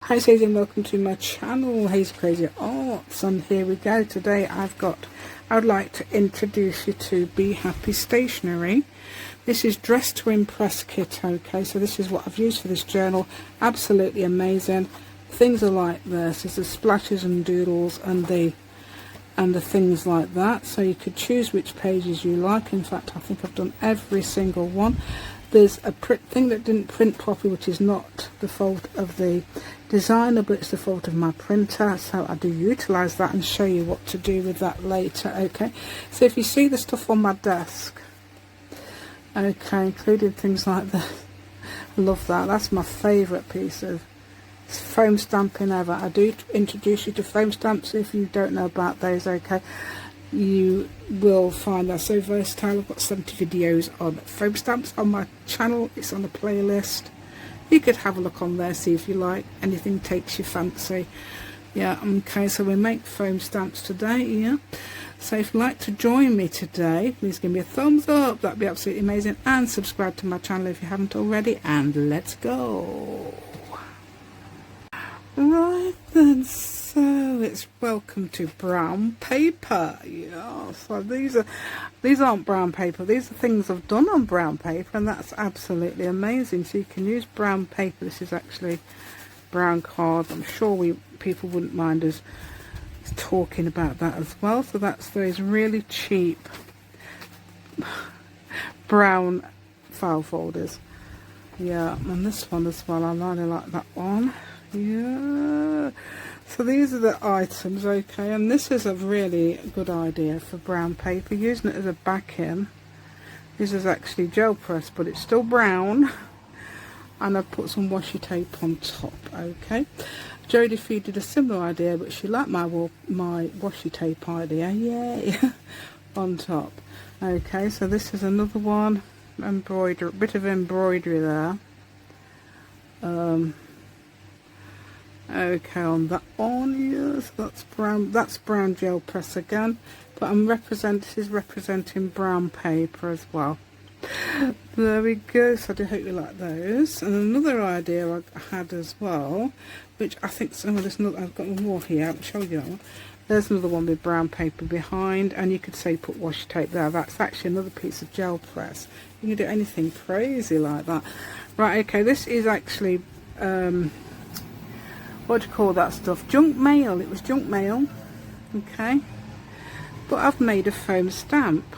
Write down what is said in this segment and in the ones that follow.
Hi Susie and welcome to my channel, Hazy Crazy Arts, and here we go. Today I would like to introduce you to Be Happy Stationery. This is Dress to Impress kit, okay, so this is what I've used for this journal. Absolutely amazing. Things are like this, there's the splashes and doodles and the things like that, so you could choose which pages you like. In fact, I think I've done every single one. There's a thing that didn't print properly, which is not the fault of the designer, but it's the fault of my printer, so I do utilise that and show you what to do with that later. Okay, so if you see the stuff on my desk, okay, including things like that, I love that. That's my favourite piece of foam stamping ever. I do introduce you to foam stamps if you don't know about those. Okay, you will find that so versatile. I've got 70 videos on foam stamps on my channel. It's on a playlist. You could have a look on there, see if you like anything takes your fancy. Yeah, okay, so we make foam stamps today. Yeah, so if you'd like to join me today, please give me a thumbs up, that'd be absolutely amazing, and subscribe to my channel if you haven't already, and let's go. Right then, so it's welcome to brown paper. Yeah, so these aren't brown paper, these are things I've done on brown paper, and that's absolutely amazing. So you can use brown paper. This is actually brown card. I'm sure people wouldn't mind us talking about that as well. So that's those really cheap brown file folders. Yeah, and this one as well, I really like that one. Yeah, so these are the items, okay, and this is a really good idea for brown paper, using it as a backing. This is actually gel press, but it's still brown, and I've put some washi tape on top. Okay, Jodie Fee did a similar idea, but she liked my washi tape idea. Yay! On top. Okay, so this is another one, embroidery, bit of embroidery there. Okay, on that one, yes, that's brown gel press again, but this is representing brown paper as well. There we go, so I do hope you like those. And another idea I had as well, which I think I've got more here, I'll show you that one. There's another one with brown paper behind, and you could say put washi tape there. That's actually another piece of gel press. You can do anything crazy like that. Right, okay, this is actually what do you call that stuff? Junk mail. It was junk mail. Okay, but I've made a foam stamp,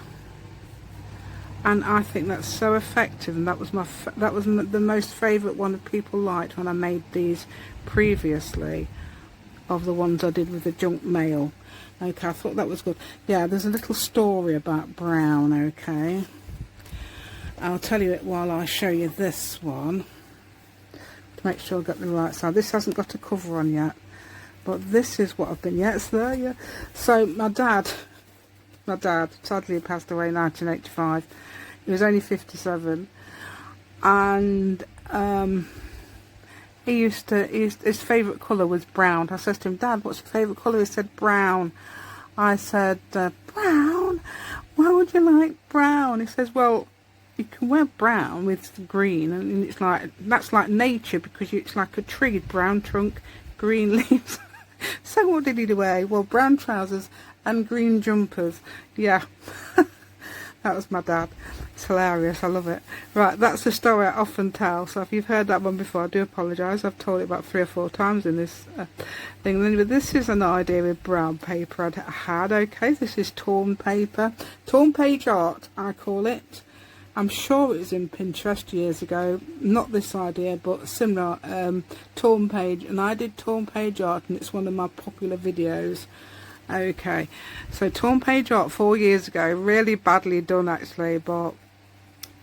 and I think that's so effective. And that was the most favourite one that people liked when I made these previously, of the ones I did with the junk mail. Okay, I thought that was good. Yeah, there's a little story about brown. Okay, I'll tell you it while I show you this one. Make sure I got the right side. This hasn't got a cover on yet, but this is what I've been. Yeah, it's there. Yeah. So my dad sadly passed away in 1985. He was only 57, and his favourite colour was brown. I said to him, Dad, what's your favourite colour? He said brown. I said, brown? Why would you like brown? He says, well, you can wear brown with green, and it's like, that's like nature, because it's like a tree, brown trunk, green leaves. So what did he wear? Well, brown trousers and green jumpers. Yeah. That was my dad. It's hilarious, I love it. Right, that's the story I often tell, so if you've heard that one before, I do apologise. I've told it about 3 or 4 times in this thing. Anyway, this is an idea with brown paper I had. Okay, this is torn paper, torn page art I call it. I'm sure it was in Pinterest years ago, not this idea, but similar, torn page, and I did torn page art, and it's one of my popular videos. Okay, so torn page art 4 years ago, really badly done actually, but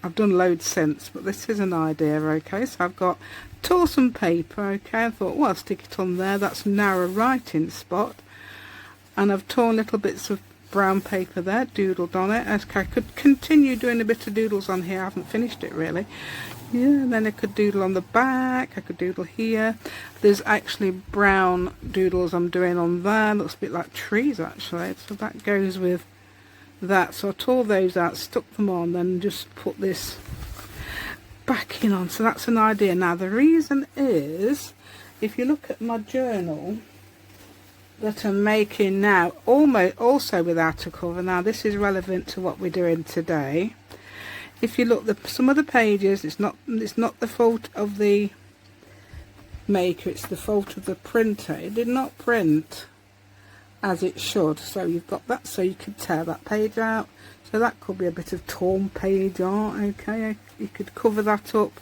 I've done loads since. But this is an idea. Okay, so I've got tore some paper. Okay, I thought, well, I'll stick it on there, that's a narrow writing spot, and I've torn little bits of brown paper there, doodled on it. Okay, I could continue doing a bit of doodles on here, I haven't finished it really. Yeah, and then I could doodle on the back, I could doodle here. There's actually brown doodles I'm doing on there, looks a bit like trees actually, so that goes with that. So I tore those out, stuck them on, then just put this backing on. So that's an idea. Now the reason is if you look at my journal that I'm making now, almost also without a cover. Now this is relevant to what we're doing today. If you look at some of the pages, it's not the fault of the maker, it's the fault of the printer. It did not print as it should, so you've got that, so you could tear that page out. So that could be a bit of torn page art. Okay, you could cover that up,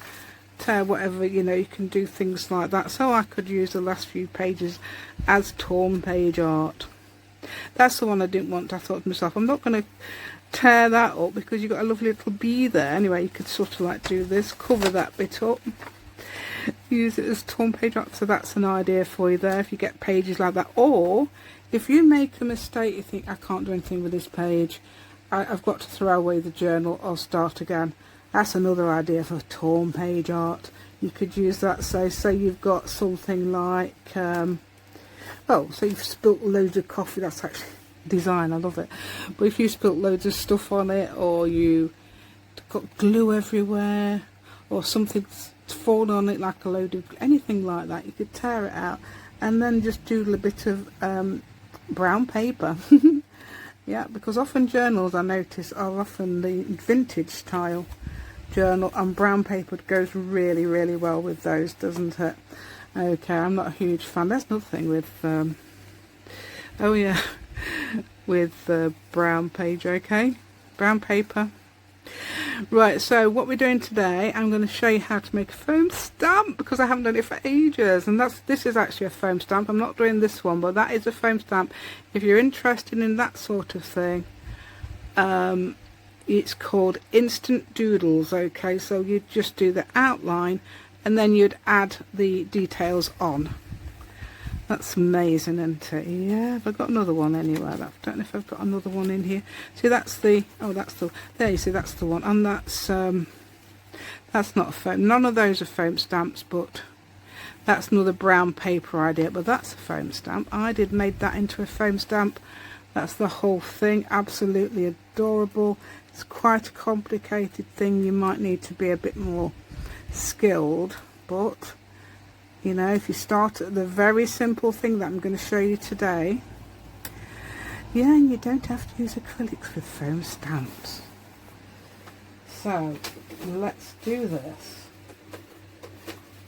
tear whatever, you know, you can do things like that. So I could use the last few pages as torn page art. That's the one I didn't want. I thought to myself, I'm not going to tear that up because you've got a lovely little bee there. Anyway, you could sort of like do this, cover that bit up, use it as torn page art. So that's an idea for you there if you get pages like that. Or if you make a mistake, you think, I can't do anything with this page, I've got to throw away the journal or start again. That's another idea for torn page art. You could use that. So say you've got something like well, so you've spilt loads of coffee. That's actually design, I love it. But if you spilt loads of stuff on it, or you got glue everywhere, or something's fallen on it like a load of anything like that, you could tear it out and then just doodle a bit of brown paper. Yeah, because often journals, I notice, are often the vintage style journal, and brown paper goes really, really well with those, doesn't it? Okay, I'm not a huge fan. There's nothing with oh yeah, with brown page. Okay, brown paper. Right, so what we're doing today, I'm going to show you how to make a foam stamp, because I haven't done it for ages. And this is actually a foam stamp. I'm not doing this one, but that is a foam stamp. If you're interested in that sort of thing, it's called Instant Doodles. Okay, so you just do the outline and then you'd add the details on. That's amazing, isn't it? Yeah, have I got another one anywhere? I don't know if I've got another one in here. See, that's the, oh, that's the, there you see, that's the one. And that's not a foam. None of those are foam stamps, but that's another brown paper idea. But that's a foam stamp. I made that into a foam stamp. That's the whole thing. Absolutely adorable. It's quite a complicated thing. You might need to be a bit more skilled, but you know, if you start at the very simple thing that I'm going to show you today, yeah, and you don't have to use acrylics with foam stamps. So let's do this.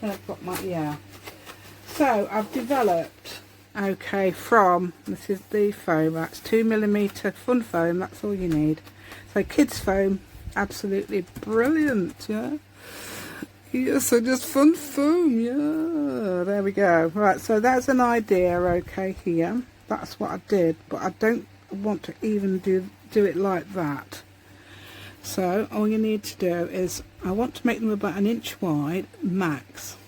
I've got my, yeah. So I've developed, okay, from, this is the foam, that's 2mm fun foam, that's all you need. So kids foam, absolutely brilliant, yeah. Yeah, so just fun foam, yeah, there we go. Right, so that's an idea, okay, here. That's what I did, but I don't want to even do it like that. So all you need to do is, I want to make them about 1 inch wide max.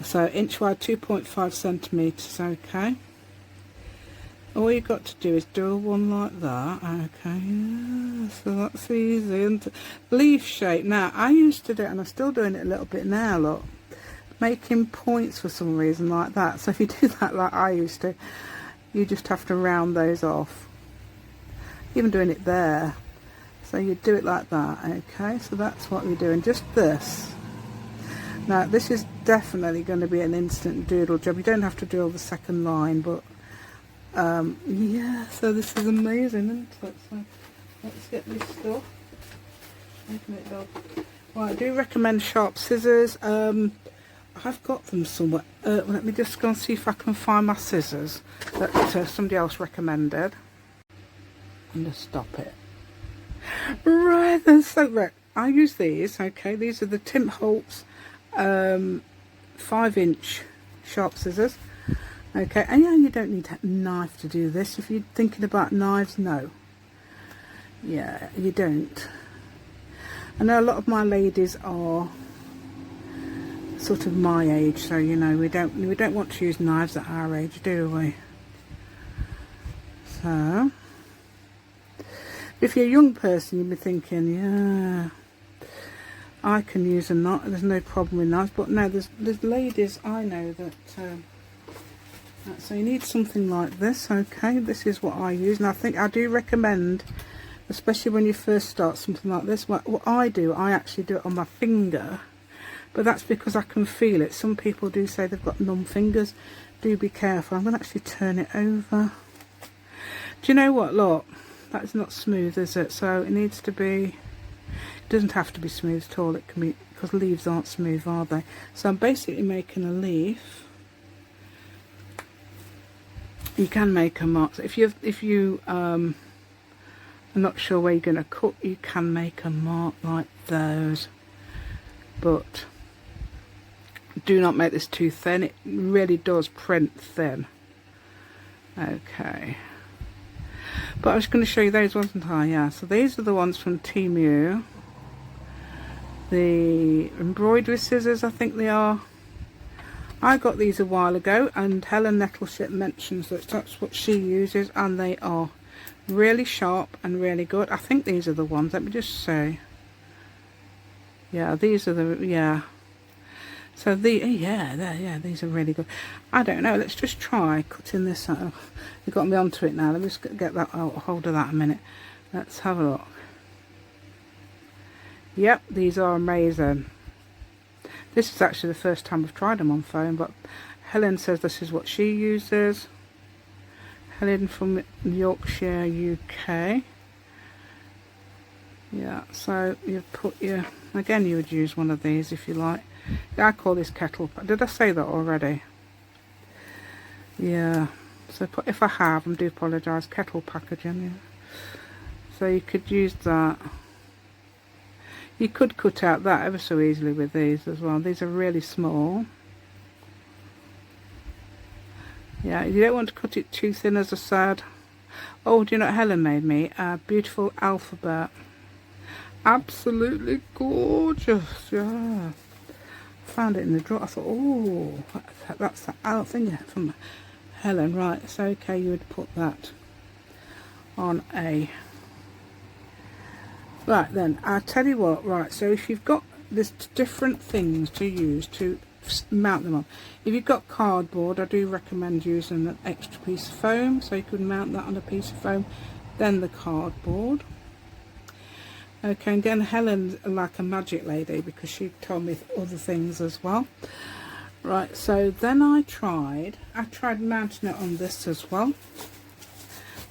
So inch wide, 2.5 centimeters, okay. All you've got to do is do one like that, okay, yeah, so that's easy. And leaf shape, now I used to do it, and I'm still doing it a little bit now, look, making points for some reason like that. So if you do that like I used to, you just have to round those off, even doing it there. So you do it like that, okay, so that's what we're doing, just this. Now this is definitely going to be an instant doodle job. You don't have to do all the second line, but yeah, so this is amazing, isn't it? So let's get this stuff. Right, I do recommend sharp scissors. I've got them somewhere. Let me just go and see if I can find my scissors that somebody else recommended. And just stop it. Right then, so look, I use these, okay, these are the Tim Holtz 5-inch sharp scissors. Okay, and yeah, you don't need a knife to do this. If you're thinking about knives, no. Yeah, you don't. I know a lot of my ladies are sort of my age, so you know we don't want to use knives at our age, do we? So if you're a young person, you'll be thinking, yeah, I can use a knife. There's no problem with knives, but no, there's ladies I know that. So you need something like this, okay, this is what I use, and I think I do recommend, especially when you first start something like this, what I do, I actually do it on my finger, but that's because I can feel it. Some people do say they've got numb fingers. Do be careful. I'm going to actually turn it over. Do you know what, look, that's not smooth, is it? So it needs to be, it doesn't have to be smooth at all. It can be, because leaves aren't smooth, are they? So I'm basically making a leaf. You can make a mark. So if you are not sure where you're going to cut, you can make a mark like those, but do not make this too thin. It really does print thin. Okay, but I was going to show you those, wasn't I? Yeah, so these are the ones from Temu, the embroidery scissors, I think they are. I got these a while ago, and Helen Nettleship mentions that that's what she uses, and they are really sharp and really good. I think these are the ones, let me just say. Yeah, these are the, yeah. So yeah, these are really good. I don't know, let's just try cutting this out. You got me onto it now. Let me just get that out, hold of that a minute. Let's have a look. Yep, these are amazing. This is actually the first time I've tried them on foam, but Helen says this is what she uses. Helen from Yorkshire, UK. Yeah, so you put your, again, you would use one of these if you like. Yeah, I call this kettle. Did I say that already? Yeah. So if I have, I do apologise. Kettle packaging. Yeah. So you could use that. You could cut out that ever so easily with these as well. These are really small. Yeah, you don't want to cut it too thin, as I said. Oh, do you know what Helen made me? A beautiful alphabet. Absolutely gorgeous. Yeah. Found it in the drawer. I thought, oh, that's that thing from Helen. Right, so okay, you would put that on a... Right then, I'll tell you what, right, so if you've got, there's different things to use to mount them on. If you've got cardboard, I do recommend using an extra piece of foam, so you can mount that on a piece of foam, then the cardboard. Okay, and again, Helen's like a magic lady because she told me other things as well. Right, so then I tried mounting it on this as well.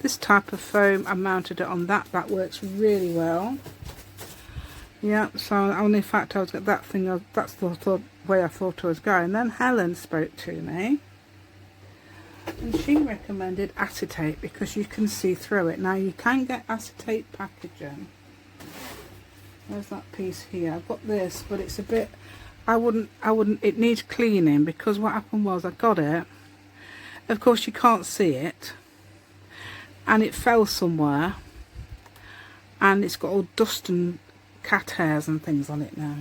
This type of foam, I mounted it on that. That works really well. Yeah, so only in fact I was at that thing. That's the way I thought I was going. Then Helen spoke to me, and she recommended acetate because you can see through it. Now you can get acetate packaging. There's that piece here. I've got this, but it's a bit. I wouldn't. It needs cleaning because what happened was I got it. Of course, you can't see it. And it fell somewhere, and it's got all dust and cat hairs and things on it now.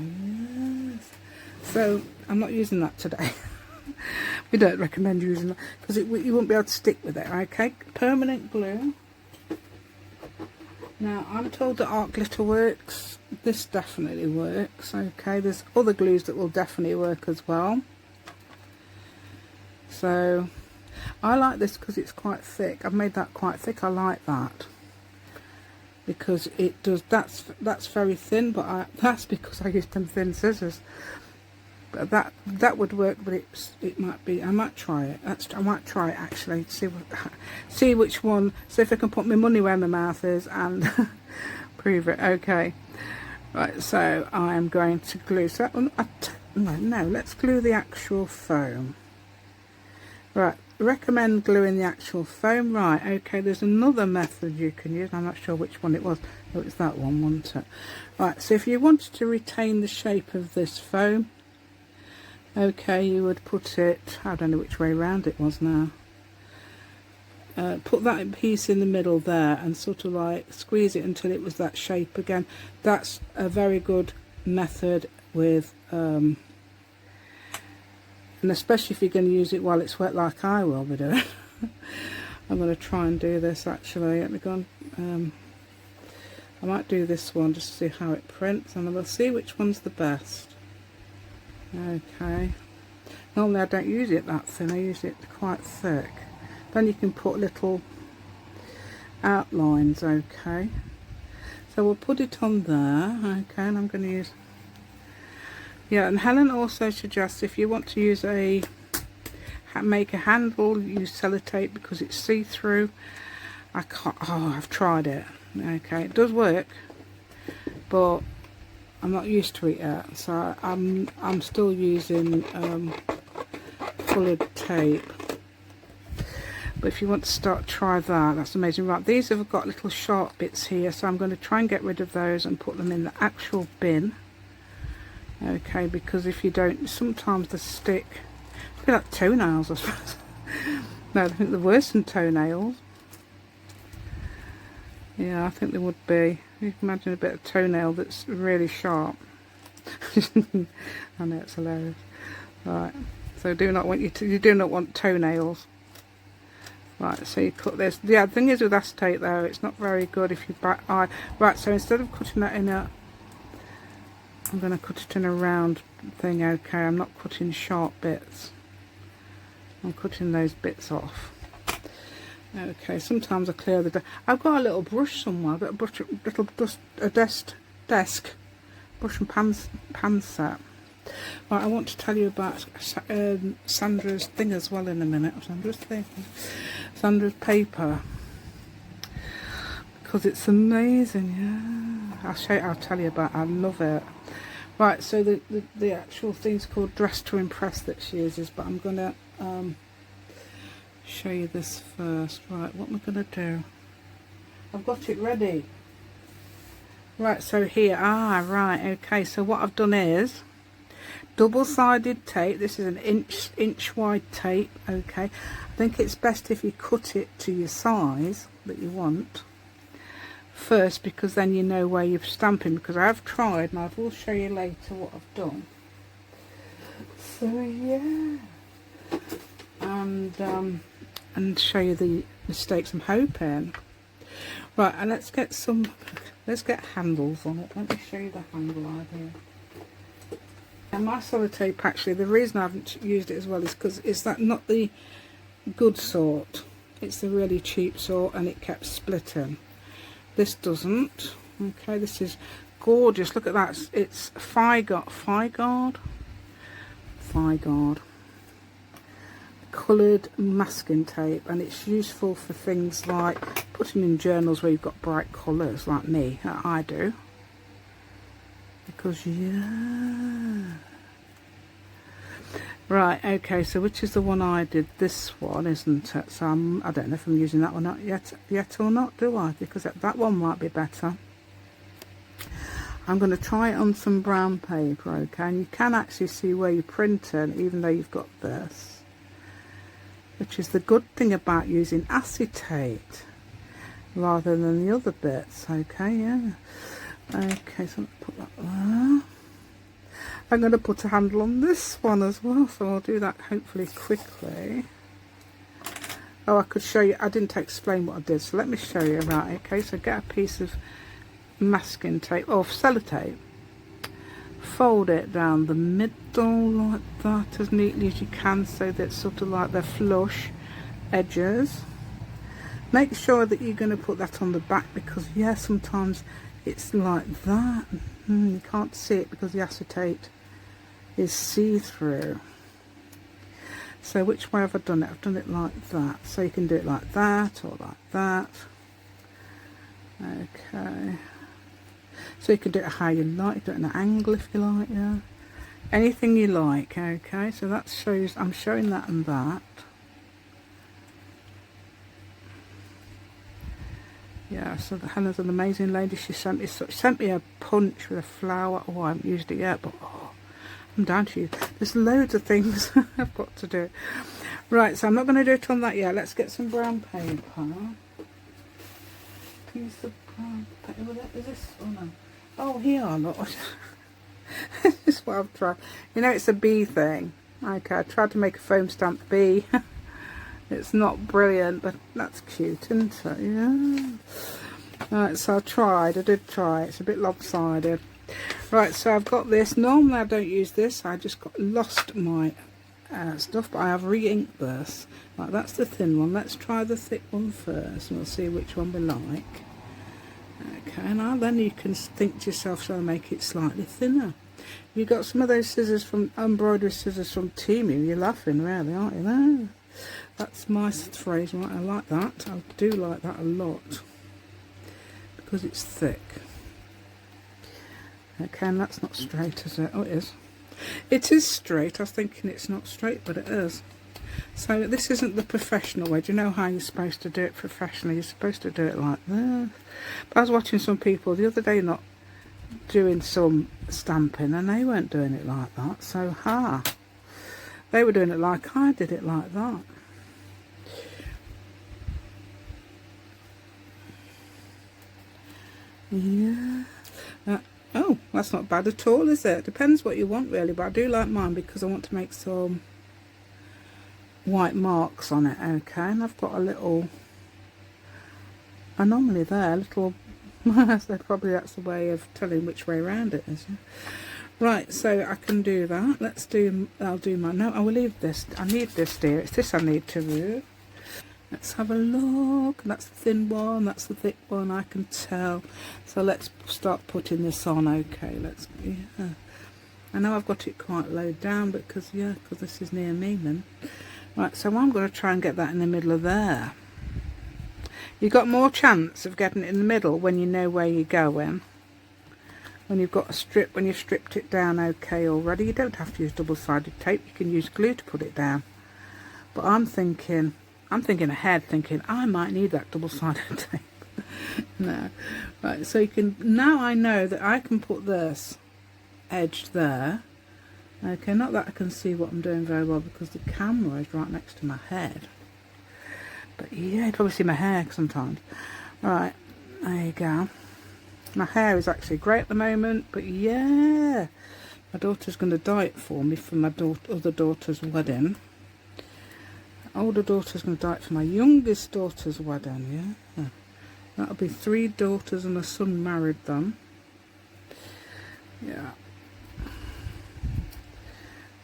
Yes. So I'm not using that today. We don't recommend using that because you won't be able to stick with it. Okay, permanent glue. Now I'm told that art glitter works. This definitely works. Okay, there's other glues that will definitely work as well. So I like this because it's quite thick. I've made that quite thick. I like that because it does. That's very thin, but that's because I used them thin scissors. But that would work. But it might be. I might try it. I might try it actually. See which one. See if I can put my money where my mouth is and prove it. Okay. Right. So I am going to glue. So no. Let's glue the actual foam. Right. Recommend gluing the actual foam. Right, okay, there's another method you can use. I'm not sure which one it was. Oh, it's that one, wasn't it? Right, so if you wanted to retain the shape of this foam, okay, you would put it, I don't know which way round it was now. Put that piece in the middle there and sort of like squeeze it until it was that shape again. That's a very good method with and especially if you're going to use it while it's wet like I will be doing. I'm going to try and do this actually. Let me go on. I might do this one just to see how it prints, and I will see which one's the best. Okay. Normally I don't use it that thin, I use it quite thick. Then you can put little outlines, okay. So we'll put it on there, okay, and I'm going to use Yeah, and Helen also suggests if you want to use make a handle, use sellotape because it's see-through. I can't, oh, I've tried it. Okay, it does work, but I'm not used to it yet, so I'm still using coloured tape. But if you want to start, try that. That's amazing. Right, these have got little sharp bits here, so I'm going to try and get rid of those and put them in the actual bin. Okay, because if you don't, sometimes they stick. It's a bit like toenails, I suppose. No, I think they're worse than toenails. Yeah, I think they would be. You can imagine a bit of toenail that's really sharp. I know, it's hilarious. Right, so you do not want toenails. Right, so you cut this. Yeah, the thing is with acetate though, it's not very good if you right, so instead of cutting that in a, I'm going to cut it in a round thing. Okay, I'm not cutting sharp bits. I'm cutting those bits off. Okay, sometimes I clear the I've got a little brush somewhere. I've got a brush, desk brush and pan set. Right, I want to tell you about Sandra's thing as well in a minute. Sandra's paper, because it's amazing. Yeah, I'll tell you about it. I love it. Right, so the actual thing's called Dress to Impress that she uses, but I'm gonna show you this first. Right, what am I gonna do? I've got it ready. Right, so here, right, okay, so what I've done is double-sided tape. This is an inch wide tape. Okay, I think it's best if you cut it to your size that you want first, because then you know where you're stamping, because I have tried and I will show you later what I've done. So yeah, and show you the mistakes I'm hoping. Right, and let's get handles on it. Let me show you the handle idea. And my sellotape, actually, the reason I haven't used it as well is because it's not the good sort. It's the really cheap sort, and it kept splitting. This doesn't. Okay, this is gorgeous. Look at that. It's Figard coloured masking tape, and it's useful for things like putting in journals where you've got bright colours, like me. I do. Because yeah. Right, okay, so which is the one I did? This one, isn't it? So I don't know if I'm using that one not yet or not, do I? Because that one might be better. I'm going to try it on some brown paper, okay? And you can actually see where you're printing, even though you've got this. Which is the good thing about using acetate rather than the other bits, okay? Yeah. Okay, so I'll put that there. I'm going to put a handle on this one as well, so I'll do that hopefully quickly. Oh, I could show you. I didn't explain what I did, so let me show you. Right, okay, so get a piece of masking tape, or sellotape, fold it down the middle like that as neatly as you can, so that it's sort of like they're flush edges. Make sure that you're going to put that on the back, because yeah, sometimes it's like that. You can't see it because the acetate is see-through. So which way have I done it? I've done it like that. So you can do it like that or like that. Okay. So you can do it how you like. Do it at an angle if you like, yeah. Anything you like, okay. So that shows, I'm showing that and that. Yeah, so Helen's an amazing lady. She sent me a punch with a flower. Oh, I haven't used it yet, but oh, I'm down to you. There's loads of things I've got to do. Right, so I'm not going to do it on that yet. Let's get some brown paper. Piece of brown paper. Is this? Oh no. Oh, here, look. This is what I've tried. You know, it's a bee thing. Okay, I tried to make a foam stamp bee. It's not brilliant, but that's cute, isn't it? Yeah. Right, so I did try. It's a bit lopsided. Right, so I've got this. Normally I don't use this. I just lost my stuff, but I have re-inked this. Right, that's the thin one. Let's try the thick one first, and we'll see which one we like. Okay, now then you can think to yourself, shall I make it slightly thinner? You got some of those scissors from embroidery scissors from Temu. You're laughing, really, aren't you? No, that's my phrase, right? I like that. I do like that a lot because it's thick. Okay, and that's not straight, is it? Oh, it is. It is straight. I was thinking it's not straight, but it is. So this isn't the professional way. Do you know how you're supposed to do it professionally? You're supposed to do it like this. But I was watching some people the other day not doing some stamping, and they weren't doing it like that. So they were doing it like I did it, like that. Yeah. Oh, that's not bad at all, is it? Depends what you want, really, but I do like mine because I want to make some white marks on it. Okay, and I've got a little anomaly there, little so probably that's the way of telling which way around it is. Yeah? Right, so I can do that. I'll do my, no, I will leave this. I need this, dear. It's this I need to remove. Let's have a look. That's the thin one, that's the thick one, I can tell. So let's start putting this on. Okay, yeah. I know I've got it quite low down because this is near me then. Right, so I'm going to try and get that in the middle of there. You've got more chance of getting it in the middle when you know where you're going. When you've got a strip, when you've stripped it down okay already. You don't have to use double-sided tape, you can use glue to put it down. But I'm thinking ahead, thinking I might need that double-sided tape. No. Right, so now I know that I can put this edge there. Okay, not that I can see what I'm doing very well because the camera is right next to my head. But yeah, you probably see my hair sometimes. Right, there you go. My hair is actually great at the moment, but yeah, my daughter's going to dye it for me for my other daughter's wedding. Older daughter's going to dye it for my youngest daughter's wedding, yeah. That'll be 3 daughters and a son married then. Yeah.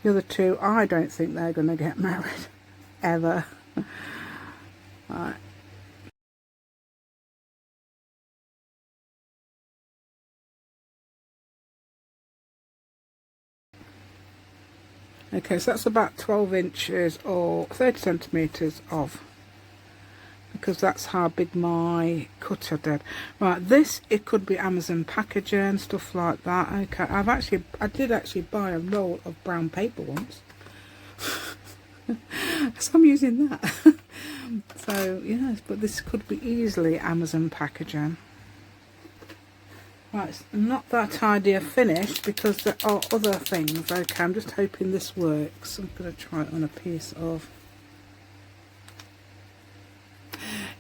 The other 2, I don't think they're going to get married, ever. Right. Okay, so that's about 12 inches or 30 centimetres off, because that's how big my cutter did. Right, it could be Amazon packaging, stuff like that. Okay, I did actually buy a roll of brown paper once. So I'm using that. So yes, but this could be easily Amazon packaging. Right, it's not that idea finished because there are other things. Okay, I'm just hoping this works. I'm going to try it on a piece of,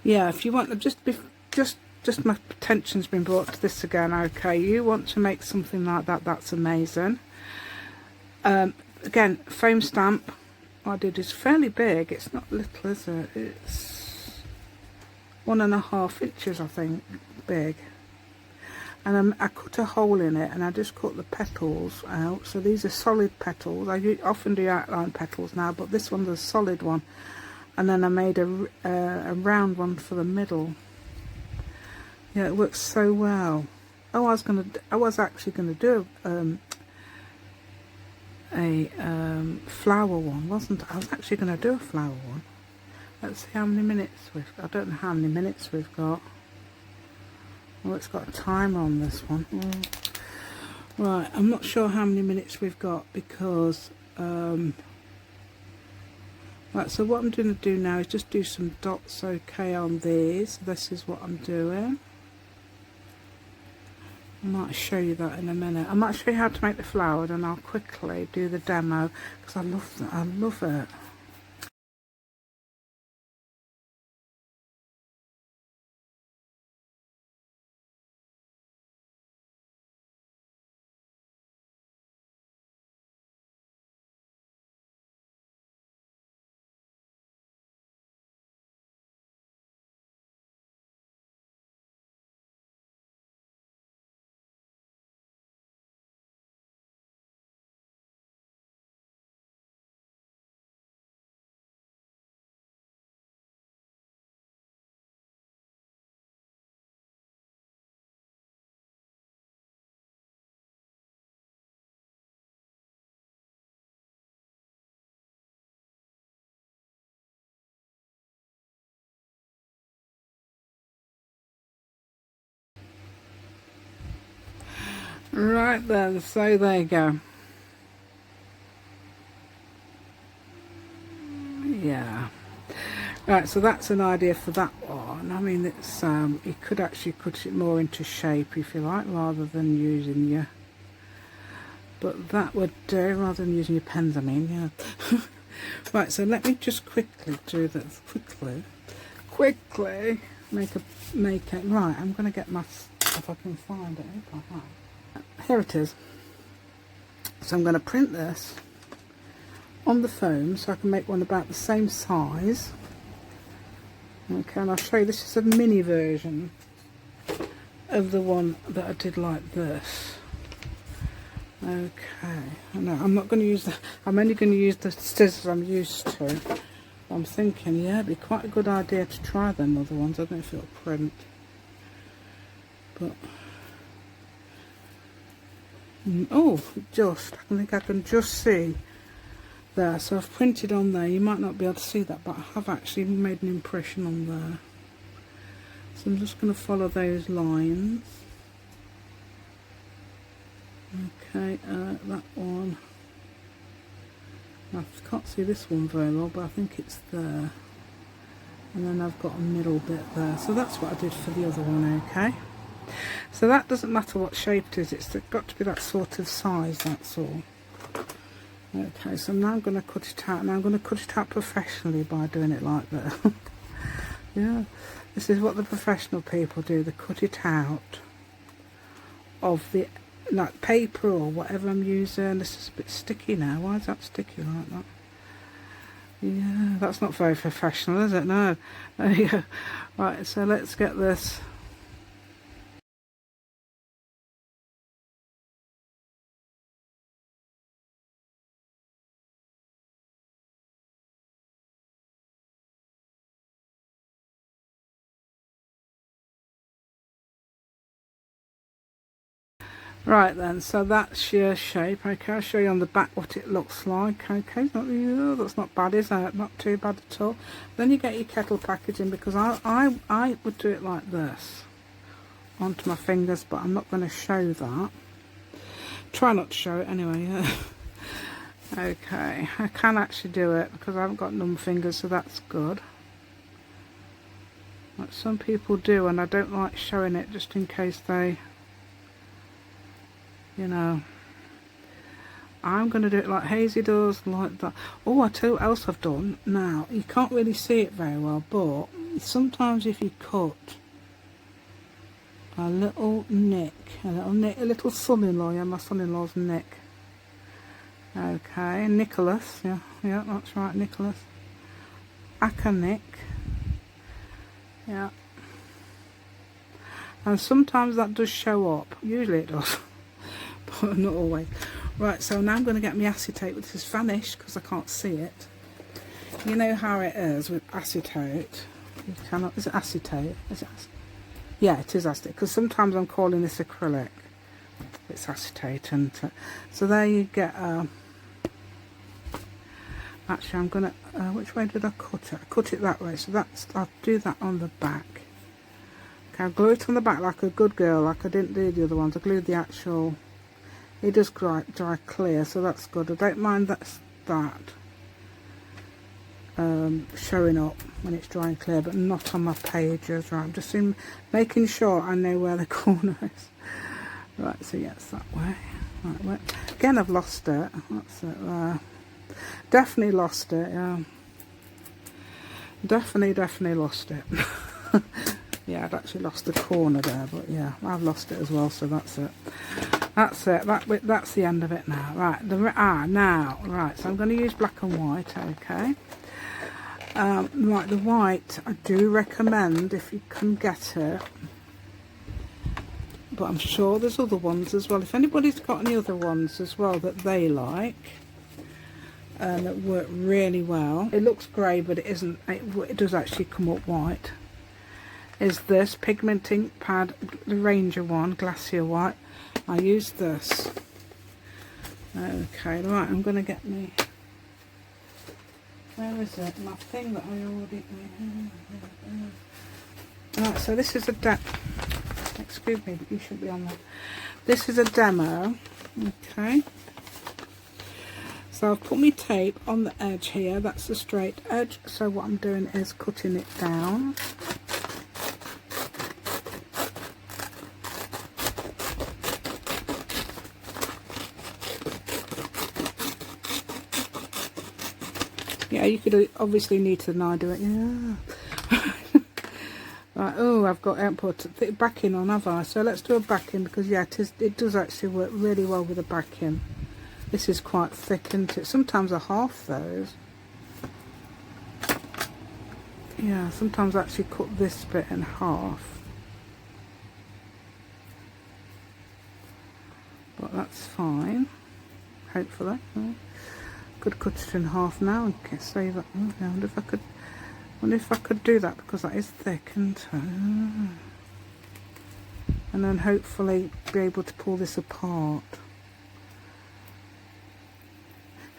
yeah, if you want to just my attention's been brought to this again. Okay, you want to make something like that, that's amazing. Again, foam stamp I did is fairly big. It's not little, is it? It's 1.5 inches, I think, big. And I cut a hole in it and I just cut the petals out. So these are solid petals. I often do outline petals now, but this one's a solid one. And then I made a round one for the middle. Yeah, it works so well. Oh, I was actually gonna do a flower one, wasn't I? I was actually gonna do a flower one. Let's see how many minutes I don't know how many minutes we've got. Oh, it's got a timer on this one. Right, I'm not sure how many minutes we've got because right, so what I'm going to do now is just do some dots, okay, on these. This is what I'm doing. I might show you that in a minute. I might show you how to make the flower, and I'll quickly do the demo because I love that. I love it. Right then, so there you go. Yeah. Right, so that's an idea for that one. I mean, it's you could actually cut it more into shape if you like, rather than using your. But that would do, rather than using your pens. I mean, yeah. Right, so let me just quickly do this. Quickly make it. Right, I'm going to get my, if I can find it. Here it is. So I'm going to print this on the foam so I can make one about the same size. Okay, and I'll show you, this is a mini version of the one that I did like this. Okay, no, I'm not going to use that. I'm only going to use the scissors I'm used to. I'm thinking, yeah, it'd be quite a good idea to try them other ones. I don't know if it'll print, but oh, just, I think I can just see there. So I've printed on there. You might not be able to see that, but I have actually made an impression on there. So I'm just going to follow those lines. Okay, that one. I can't see this one very well, but I think it's there. And then I've got a middle bit there. So that's what I did for the other one, okay? So that doesn't matter what shape it is, it's got to be that sort of size, that's all. Okay, so now I'm going to cut it out, and I'm going to cut it out professionally by doing it like that. Yeah, this is what the professional people do, they cut it out of the like paper or whatever I'm using. This is a bit sticky now. Why is that sticky like that? Yeah, that's not very professional, is it? No. There you go. Right, so let's get this. Right then, so that's your shape. Okay, I'll show you on the back what it looks like. Okay, that's not bad, is it? Not too bad at all. Then you get your kettle packaging, because I would do it like this onto my fingers, but I'm not going to show that. Try not to show it anyway. Yeah. Okay, I can actually do it because I haven't got numb fingers, so that's good. Like some people do, and I don't like showing it just in case they, you know. I'm going to do it like Hazy does, like that. Oh, I tell you what else I've done. Now, you can't really see it very well, but sometimes if you cut a little nick, a little son-in-law, yeah, my son-in-law's Nick. Okay, Nicholas, yeah, that's right, Nicholas. Nick, yeah. And sometimes that does show up, usually it does, but not always. Right, so now I'm going to get my acetate, which is vanished because I can't see it. You know how it is with acetate. You cannot, is it acetate? Is it acetate? Yeah, it is acetate, because sometimes I'm calling this acrylic. It's acetate, and so there you get. Actually, I'm gonna. Which way did I cut it? I cut it that way, so that's. I'll do that on the back. Okay, I'll glue it on the back like a good girl, like I didn't do the other ones. I glued the actual. It does dry clear, so that's good. I don't mind that showing up when it's dry and clear, but not on my pages. Right, I'm just making sure I know where the corner is. Right, so yes, that way. Right, well, again, I've lost it. That's it there. Definitely lost it. Yeah, definitely lost it. Yeah, I'd actually lost the corner there, but yeah, I've lost it as well. So that's it. That's it. That's the end of it now. Right. Now. Right. So I'm going to use black and white. Okay. Right. The white I do recommend if you can get it, but I'm sure there's other ones as well. If anybody's got any other ones as well that they like and that work really well, it looks grey, but it isn't. It does actually come up white. Is this pigment ink pad, the Ranger one, Glacier White. I use this. Okay, right, I'm going to get me, where is it? My thing that I already, right, so this is a excuse me, but you shouldn't be on there. This is a demo, okay. So I've put my tape on the edge here, that's the straight edge. So what I'm doing is cutting it down. Yeah, you could obviously need to now do it, yeah. Right, oh, I haven't put the backing on, have I? So let's do a backing, because yeah, it does actually work really well with a backing. This is quite thick, isn't it? Sometimes I half those. Yeah, sometimes I actually cut this bit in half. But that's fine, hopefully. Could cut it in half now and save it. Oh, I wonder if I could do that, because that is thick, and then hopefully be able to pull this apart.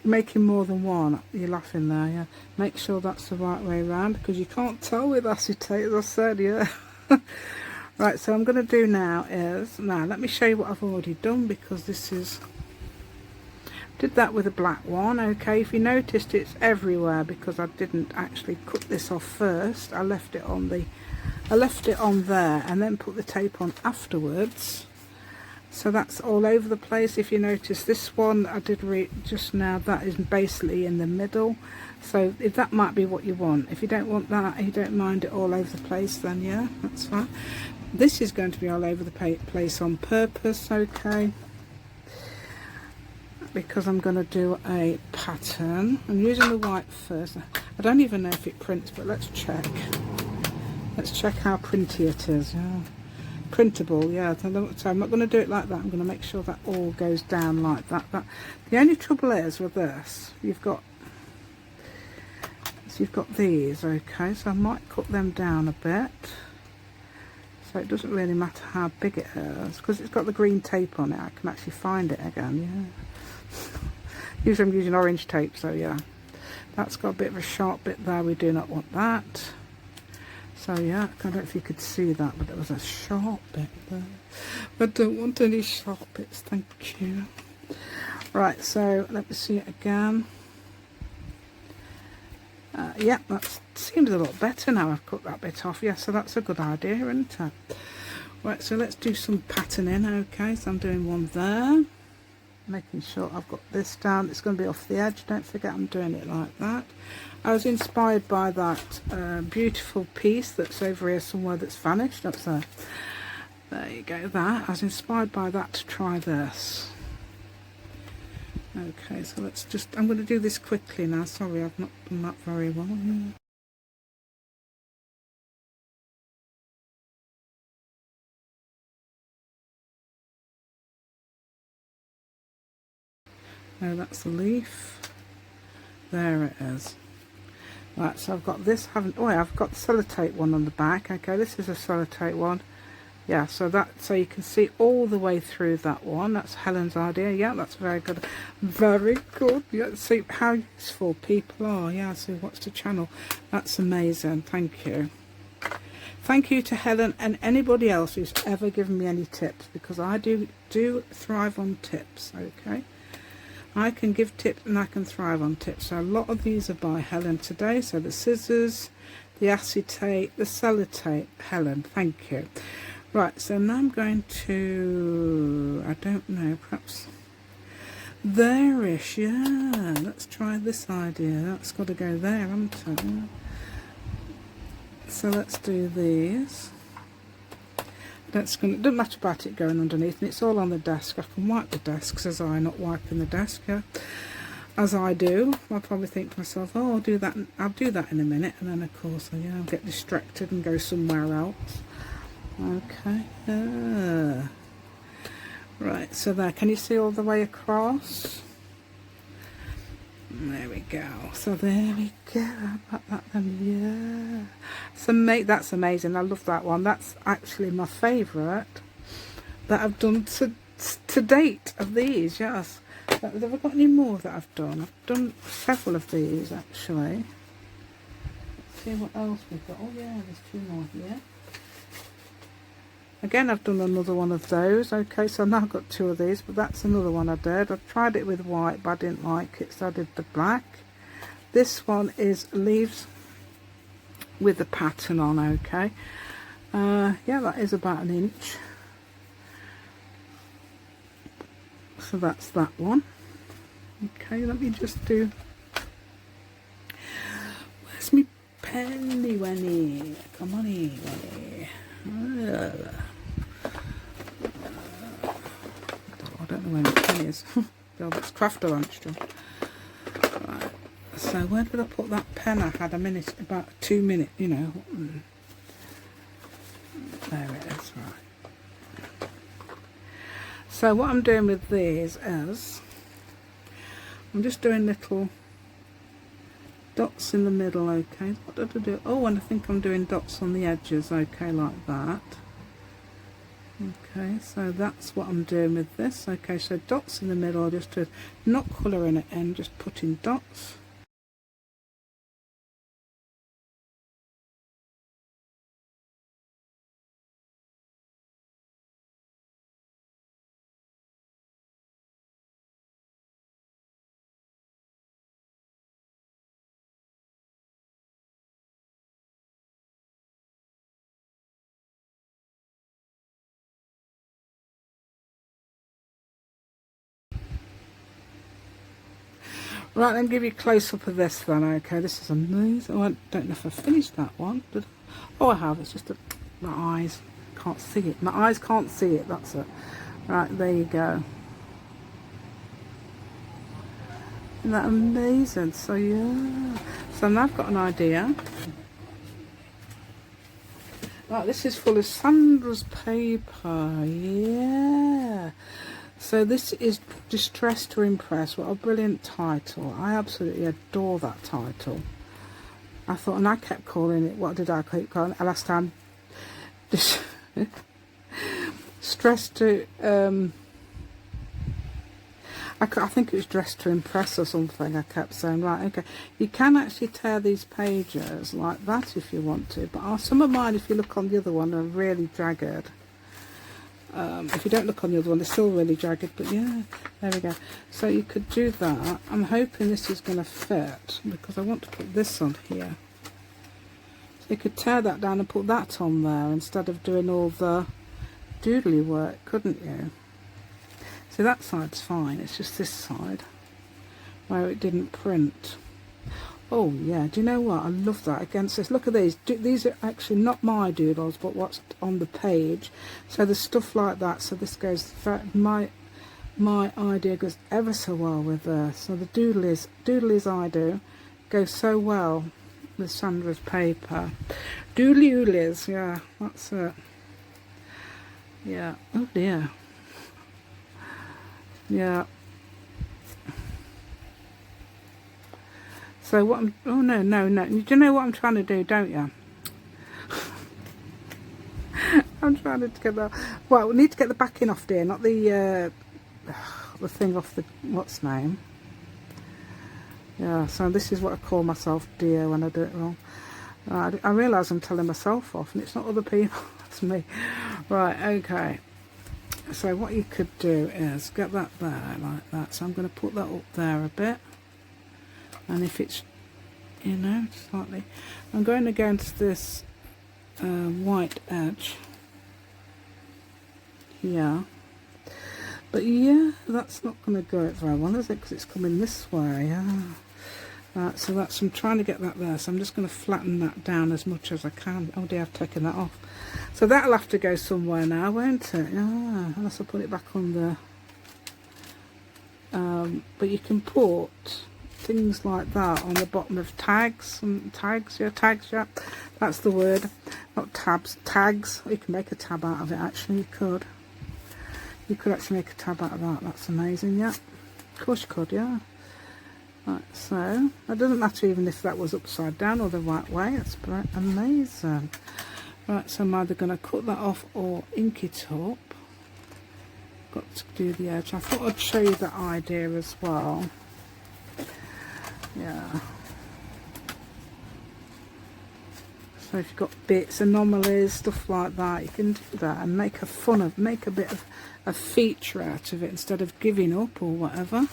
Making more than one, you're laughing there, yeah. Make sure that's the right way around, because you can't tell with acetate, as I said, yeah. Right, so I'm going to do now is, now let me show you what I've already done, because this is, did that with a black one, okay. If you noticed, it's everywhere, because I didn't actually cut this off first. I left it on there, and then put the tape on afterwards. So that's all over the place. If you notice, this one I did just now, that is basically in the middle. So if that might be what you want. If you don't want that, you don't mind it all over the place, then yeah, that's fine. This is going to be all over the place on purpose, okay, because I'm going to do a pattern. I'm using the white first. I don't even know if it prints, but let's check. Let's check how printy it is. Yeah. Printable, yeah. So I'm not going to do it like that. I'm going to make sure that all goes down like that. The only trouble is with this, you've got these, okay. So I might cut them down a bit, so it doesn't really matter how big it is, because it's got the green tape on it. I can actually find it again, yeah. Usually I'm using orange tape, so yeah. That's got a bit of a sharp bit there. We do not want that. So yeah, I don't know if you could see that, but there was a sharp bit there. I don't want any sharp bits, thank you. Right, so let me see it again. Yeah, that seems a lot better now I've cut that bit off. Yeah, so that's a good idea, isn't it? Right, so let's do some patterning, okay. So I'm doing one there. Making sure I've got this down. It's going to be off the edge, don't forget I'm doing it like that. I was inspired by that beautiful piece that's over here somewhere that's vanished. That's there. There you go, that. I was inspired by that to try this. Okay, so let's just, I'm going to do this quickly now. Sorry, I've not done that very well. No, that's the leaf. There it is. Right, so I've got this, I've got the sellotape one on the back. Okay, this is a sellotape one. Yeah, so you can see all the way through that one. That's Helen's idea. Yeah, that's very good. Very good. Yeah, see how useful people are. Yeah, so watch the channel. That's amazing. Thank you. Thank you to Helen and anybody else who's ever given me any tips, because I do thrive on tips, okay? I can give tips and I can thrive on tips. So a lot of these are by Helen today. So the scissors, the acetate, the sellotape. Helen, thank you. Right, so now I'm going to, I don't know, perhaps there-ish. Yeah, let's try this idea. That's got to go there, haven't it? So let's do these. That's going to, it doesn't matter about it going underneath, and it's all on the desk. I can wipe the desk, says I, not wiping the desk, yeah. As I do, I'll probably think to myself, oh, I'll do that in a minute, and then of course, yeah, I'll get distracted and go somewhere else. Okay, right, so there, can you see all the way across? There we go. So there we go. How about that then? Yeah. So that's amazing. I love that one. That's actually my favourite that I've done to date of these. Yes. Have I got any more that I've done? I've done several of these actually. Let's see what else we've got. Oh yeah, there's two more here. Again, I've done another one of those. Okay, so now I've got 2 of these, but that's another one I did. I tried it with white, but I didn't like it, so I did the black. This one is leaves with the pattern on. Okay, yeah, that is about 1 inch. So that's that one. Okay, let me just do. Where's me penny wenny? Come on, wenny. I don't know where my pen is. God, it's crafter lunch. Right. So where did I put that pen? I had a minute, about 2 minutes, you know. There it is, right. So what I'm doing with these is, I'm just doing little dots in the middle, okay. What did I do? Oh, and I think I'm doing dots on the edges, okay, like that. Okay, so that's what I'm doing with this. Okay, so dots in the middle, just to not colouring it in, just putting dots. Right, let me give you a close-up of this then, okay. This is amazing. Oh, I don't know if I finished that one. Oh, I have. It's just that my eyes can't see it. My eyes can't see it, that's it. Right, there you go. Isn't that amazing? So, yeah. So now I've got an idea. Right, this is full of Sandra's paper. Yeah. So this is Distress to Impress. What a brilliant title. I absolutely adore that title. I thought, and I kept calling it, what did I keep calling it last time? Stress to, I think it was Dress to Impress or something. I kept saying, right, okay. You can actually tear these pages like that if you want to. But some of mine, if you look on the other one, are really jagged. If you don't look on the other one, they're still really jagged, but yeah, there we go. So you could do that. I'm hoping this is going to fit, because I want to put this on here. So you could tear that down and put that on there instead of doing all the doodly work, couldn't you? So that side's fine, it's just this side where it didn't print. Oh yeah, do you know what? I love that against this. Look at these. These are actually not my doodles, but what's on the page. So there's stuff like that. So this goes, my idea goes ever so well with this. So the doodlies I do go so well with Sandra's paper. Doodly-oodlies, yeah, that's it. Yeah, oh dear. Yeah. So what I'm, oh no, do you know what I'm trying to do, don't you? I'm trying to get that, well, we need to get the backing off, dear, not the thing off the, what's name? Yeah, so this is what I call myself, dear, when I do it wrong. I realise I'm telling myself off, and it's not other people, it's me. Right, okay. So what you could do is get that there, like that. So I'm going to put that up there a bit. And if it's, you know, slightly, I'm going against this white edge here. But yeah, that's not going to go it very well, is it? Because it's coming this way. Yeah. Right, so that's, I'm trying to get that there. So I'm just going to flatten that down as much as I can. Oh dear, I've taken that off. So that'll have to go somewhere now, won't it? Yeah, unless I put it back on the. But you can put things like that on the bottom of tags, yeah, that's the word, not tabs, tags. You can make a tab out of it, actually. You could actually make a tab out of that. That's amazing. Yeah, of course you could. Yeah. Right, so it doesn't matter even if that was upside down or the right way. It's amazing. Right, so I'm either going to cut that off or ink it up. Got to do the edge. I thought I'd show you that idea as well. Yeah. So if you've got bits, anomalies, stuff like that, you can do that and make a bit of a feature out of it instead of giving up or whatever.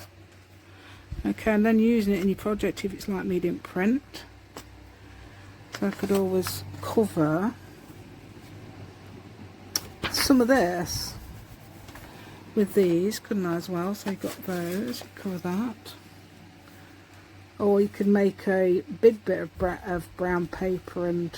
Okay, and then using it in your project if it's like medium print. So I could always cover some of this with these, couldn't I, as well? So you've got those, cover that. Or you could make a big bit of brown paper, and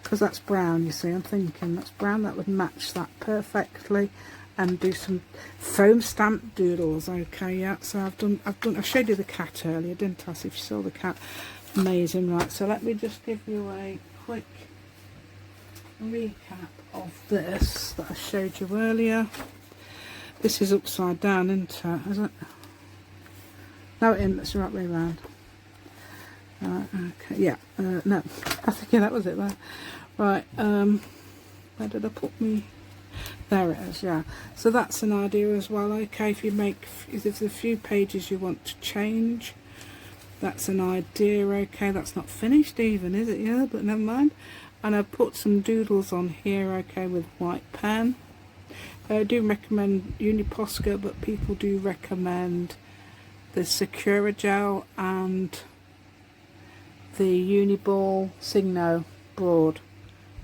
because that's brown, you see, I'm thinking that's brown, that would match that perfectly, and do some foam stamp doodles. Okay, yeah, so I showed you the cat earlier, didn't I? So if you saw the cat, amazing. Right, so let me just give you a quick recap of this that I showed you earlier. This is upside down, isn't it? Is it? No, it isn't. It's the right way around. Okay, yeah. No, I think yeah, that was it there. Right. Where did I put me? There it is. Yeah. So that's an idea as well. Okay, if there's a few pages you want to change, that's an idea. Okay, that's not finished even, is it? Yeah, but never mind. And I've put some doodles on here. Okay, with white pen. I do recommend Uniposca, but people do recommend the Sakura Gel and the Uniball Signo broad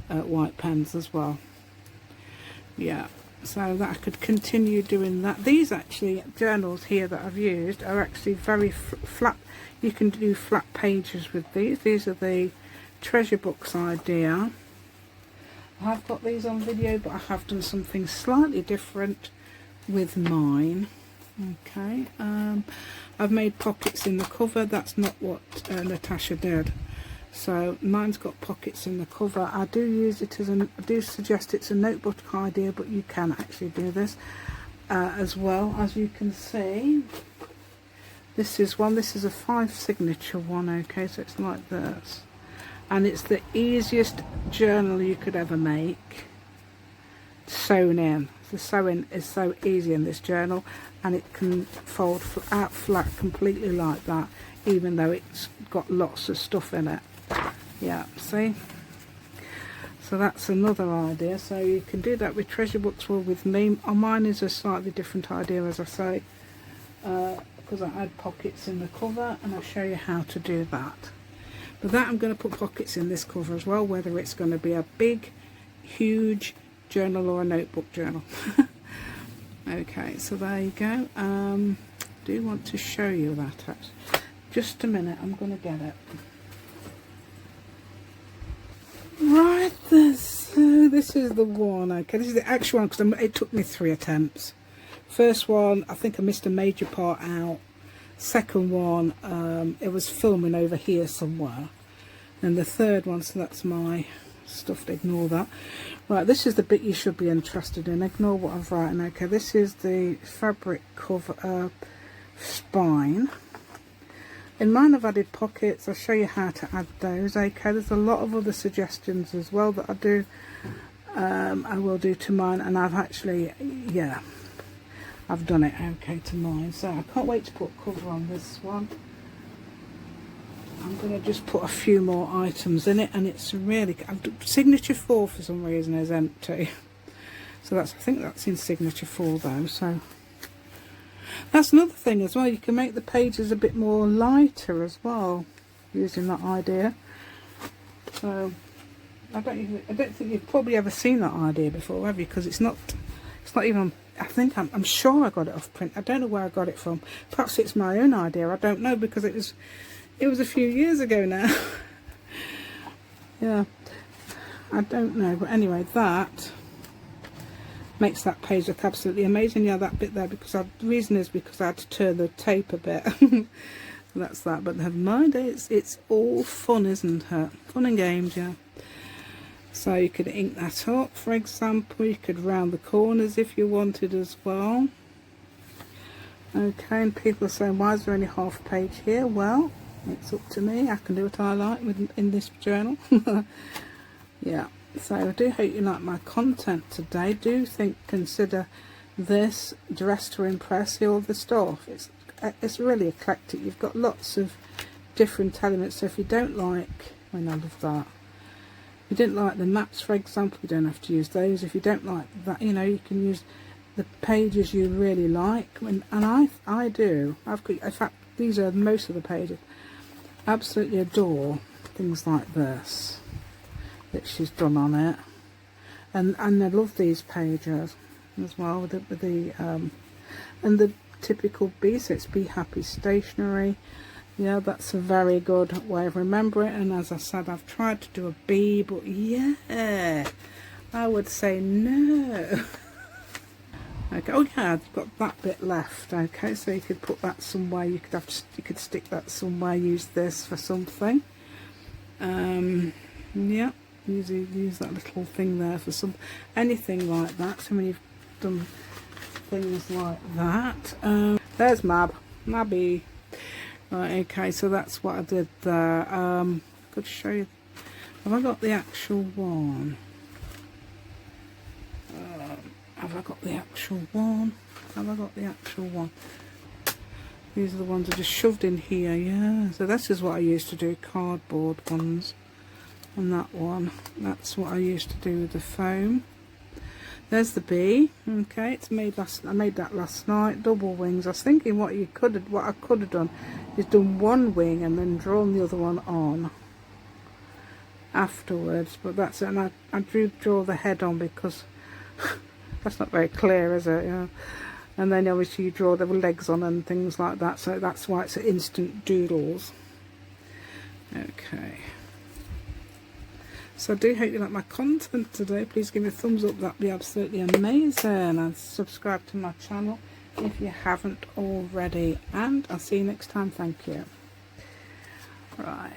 white pens as well. Yeah, so that I could continue doing that. These actually journals here that I've used are actually very flat. You can do flat pages with these. These are the treasure books idea. I've got these on video, but I have done something slightly different with mine. Okay, I've made pockets in the cover. That's not what Natasha did. So mine's got pockets in the cover. I do use it as I do suggest it's a notebook idea, but you can actually do this as well. As you can see, this is one. This is a 5 signature one. Okay, so it's like this. And it's the easiest journal you could ever make sewn in. The sewing is so easy in this journal, and it can fold out flat completely like that, even though it's got lots of stuff in it. Yeah, see? So that's another idea. So you can do that with treasure books or with me. Mine is a slightly different idea, as I say, because I add pockets in the cover, and I'll show you how to do that. But that I'm going to put pockets in this cover as well, whether it's going to be a big, huge journal or a notebook journal. Okay, so there you go. I do want to show you that actually. Just a minute, I'm going to get it. Right, so this is the one. Okay, this is the actual one, because it took me 3 attempts. First one, I think I missed a major part out. Second one, it was filming over here somewhere. And the third one, so that's my stuff, ignore that. Right, this is the bit you should be interested in. Ignore what I'm writing. Okay, this is the fabric cover spine. In mine I've added pockets. I'll show you how to add those. Okay, there's a lot of other suggestions as well that I do. I will do to mine, and I've actually, yeah, I've done it okay to mine. So I can't wait to put cover on this one. I'm going to just put a few more items in it, and it's really, signature 4 for some reason is empty. So that's, I think that's in signature 4 though. So that's another thing as well. You can make the pages a bit more lighter as well using that idea. So I don't think you've probably ever seen that idea before, have you? Because it's not even. I think I'm sure I got it off print. I don't know where I got it from. Perhaps it's my own idea. I don't know, because it was a few years ago now. Yeah, I don't know, but anyway, that makes that page look absolutely amazing. Yeah, that bit there, because the reason is because I had to turn the tape a bit. That's that. But never mind, it's all fun, isn't it? Fun and games, yeah. So you could ink that up, for example. You could round the corners if you wanted as well. Okay, and people are saying, why is there only half a page here? Well, it's up to me. I can do what I like in this journal. Yeah, so I do hope you like my content today. Do consider this Dress to Impress. See all the stuff. It's really eclectic. You've got lots of different elements. So if you don't like, I love that. If you didn't like the maps, for example, you don't have to use those. If you don't like that, you know, you can use the pages you really like. And I do. I've got, in fact, these are most of the pages. Absolutely adore things like this that she's done on it. And I love these pages as well with the and the typical B, so it's Be Happy Stationery. Yeah, that's a very good way of remembering it. And as I said, I've tried to do a B, but yeah, I would say no. Okay, oh yeah, I've got that bit left. Okay, so you could put that somewhere. You could stick that somewhere. Use this for something. Yeah, use that little thing there for anything like that. So when you've done things like that, there's Mabby. Right, okay, so that's what I did there. Could show you. Have I got the actual one? Have I got the actual one? Have I got the actual one? These are the ones I just shoved in here, yeah. So this is what I used to do, cardboard ones. And that one, that's what I used to do with the foam. There's the bee. Okay, it's made I made that last night. Double wings. I was thinking what I could have done is done one wing and then drawn the other one on afterwards. But that's it. And I draw the head on because that's not very clear, is it? Yeah. And then obviously you draw the legs on and things like that. So that's why it's instant doodles. Okay. So I do hope you like my content today. Please give me a thumbs up, that'd be absolutely amazing. And subscribe to my channel if you haven't already. And I'll see you next time. Thank you. Right.